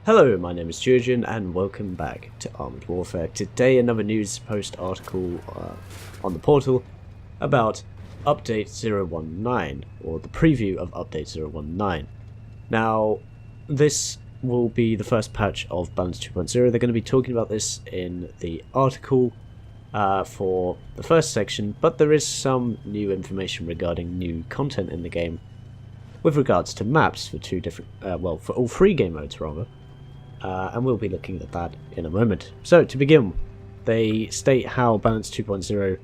Hello, my name is Geogen and welcome back to Armored Warfare. Today another news post article on the portal about Update 019, or the preview of Update 019. Now, this will be the first patch of Balance 2.0. They're going to be talking about this in the article for the first section, but there is some new information regarding new content in the game with regards to maps for for all three game modes rather. And we'll be looking at that in a moment. So, to begin, they state how Balance 2.0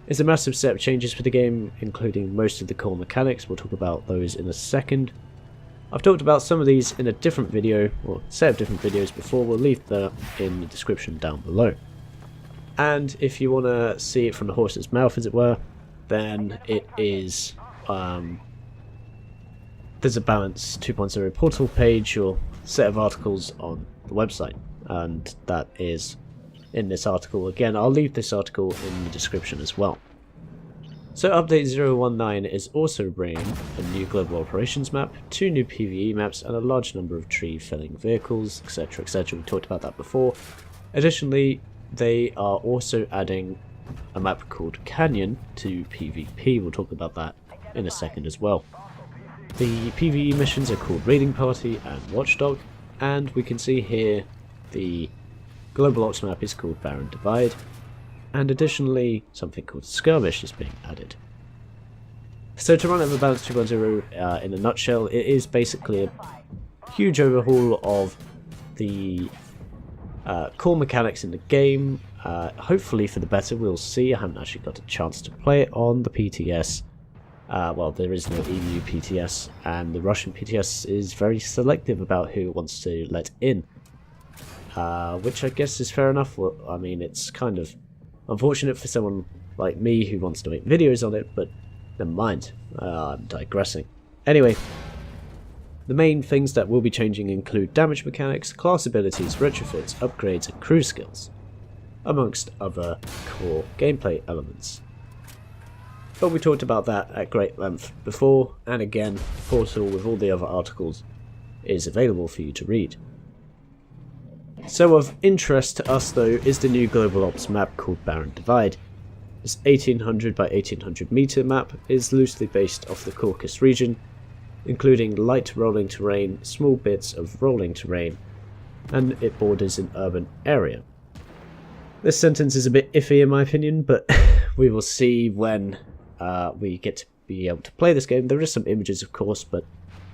is a massive set of changes for the game, including most of the core mechanics. We'll talk about those in a second. I've talked about some of these in a different video, or set of different videos before. We'll leave that in the description down below. And if you want to see it from the horse's mouth, as it were, then it is... there's a Balance 2.0 portal page or set of articles on the website, and that is in this article. Again, I'll leave this article in the description as well. So Update 019 is also bringing a new global operations map, 2 new PvE maps, and a large number of tree felling vehicles, etc, etc. We talked about that before. Additionally, they are also adding a map called Canyon to PvP. We'll talk about that in a second as well. The PvE missions are called Raiding Party and Watchdog, and we can see here the global ops map is called Barren Divide, and additionally something called Skirmish is being added. So to run over Balance 2.0 in a nutshell, it is basically a huge overhaul of the core mechanics in the game, hopefully for the better. We'll see. I haven't actually got a chance to play it on the PTS. Well, there is no EU PTS, and the Russian PTS is very selective about who it wants to let in, which I guess is fair enough. Well, I mean, it's kind of unfortunate for someone like me who wants to make videos on it, but never mind, I'm digressing. Anyway, the main things that will be changing include damage mechanics, class abilities, retrofits, upgrades, and crew skills, amongst other core gameplay elements. But we talked about that at great length before, and again, the portal with all the other articles is available for you to read. So of interest to us though is the new global ops map called Barren Divide. This 1800 by 1800 meter map is loosely based off the Caucasus region, including light rolling terrain, small bits of rolling terrain, and it borders an urban area. This sentence is a bit iffy in my opinion, but we will see when we get to be able to play this game. There is some images of course, but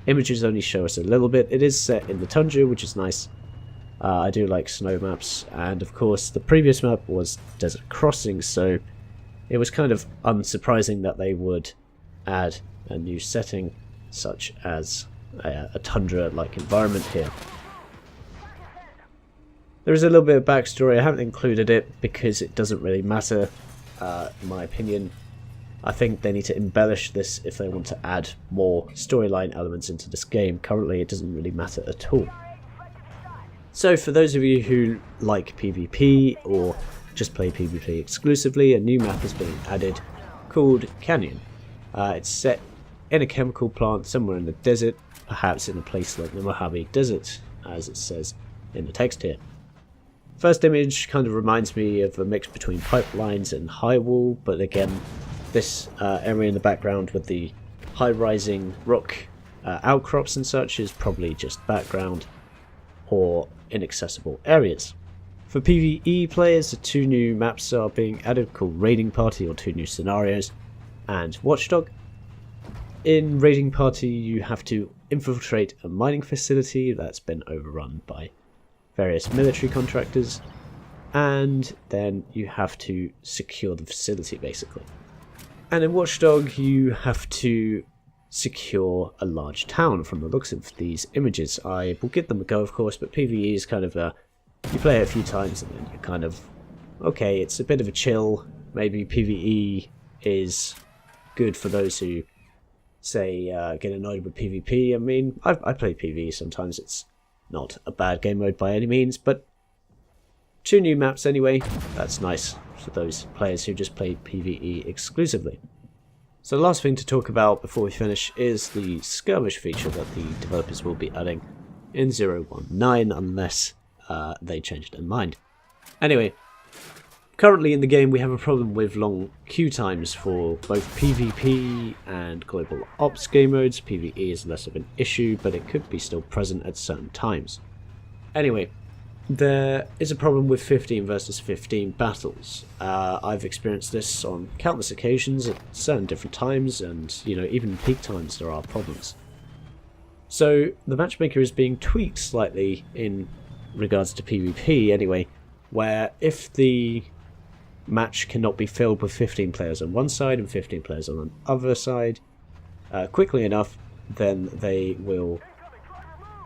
images only show us a little bit. It is set in the tundra, which is nice. I do like snow maps, and of course the previous map was Desert Crossing, so it was kind of unsurprising that they would add a new setting such as a tundra-like environment here. There is a little bit of backstory. I haven't included it because it doesn't really matter in my opinion. I think they need to embellish this if they want to add more storyline elements into this game. Currently it doesn't really matter at all. So for those of you who like PvP or just play PvP exclusively, a new map is being added called Canyon. It's set in a chemical plant somewhere in the desert, perhaps in a place like the Mojave Desert, as it says in the text here. First image kind of reminds me of a mix between pipelines and high wall, but again, this area in the background with the high-rising rock outcrops and such is probably just background or inaccessible areas. For PvE players, the 2 new maps are being added called Raiding Party, or 2 new scenarios, and Watchdog. In Raiding Party you have to infiltrate a mining facility that's been overrun by various military contractors, and then you have to secure the facility basically. And in Watchdog you have to secure a large town from the looks of these images. I will give them a go of course, but PvE is kind of you play it a few times and then you're kind of, okay, it's a bit of a chill. Maybe PvE is good for those who say get annoyed with PvP. I mean, I play PvE sometimes, it's not a bad game mode by any means, but 2 new maps anyway, that's nice for those players who just play PvE exclusively. So the last thing to talk about before we finish is the Skirmish feature that the developers will be adding. in 019 unless they change their mind. Anyway, currently in the game we have a problem with long queue times for both PvP and global ops game modes. PvE is less of an issue, but it could be still present at certain times. Anyway, there is a problem with 15 versus 15 battles. I've experienced this on countless occasions at certain different times, and even peak times there are problems. So the matchmaker is being tweaked slightly in regards to PvP anyway, where if the match cannot be filled with 15 players on one side and 15 players on the other side quickly enough, then they will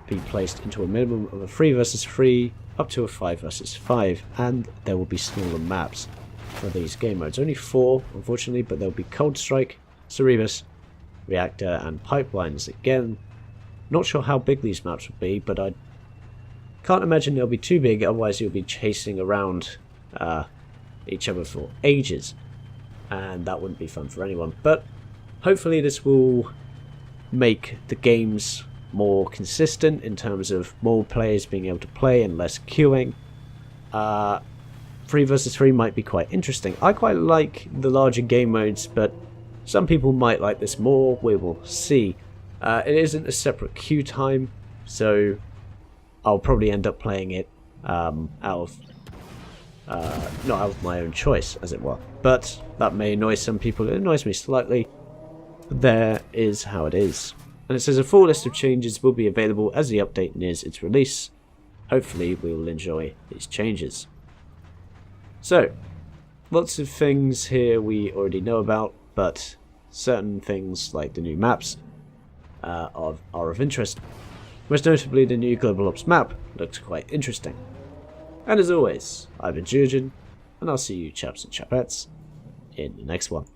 be placed into a minimum of a 3 versus 3 up to a 5 versus 5, and there will be smaller maps for these game modes. Only 4 unfortunately, but there'll be Cold Strike, Cerebus, Reactor and Pipelines. Again, not sure how big these maps would be, but I can't imagine they'll be too big, otherwise you'll be chasing around each other for ages, and that wouldn't be fun for anyone. But hopefully this will make the games more consistent in terms of more players being able to play and less queuing. 3 versus 3 might be quite interesting. I quite like the larger game modes, but some people might like this more. We will see. It isn't a separate queue time, so I'll probably end up playing it not out of my own choice, as it were. But that may annoy some people. It annoys me slightly. But there is how it is. And it says a full list of changes will be available as the update nears its release. Hopefully we will enjoy these changes. So, lots of things here we already know about, but certain things like the new maps are of interest. Most notably the new Global Ops map looks quite interesting. And as always, I've been Geogen, and I'll see you chaps and chapettes in the next one.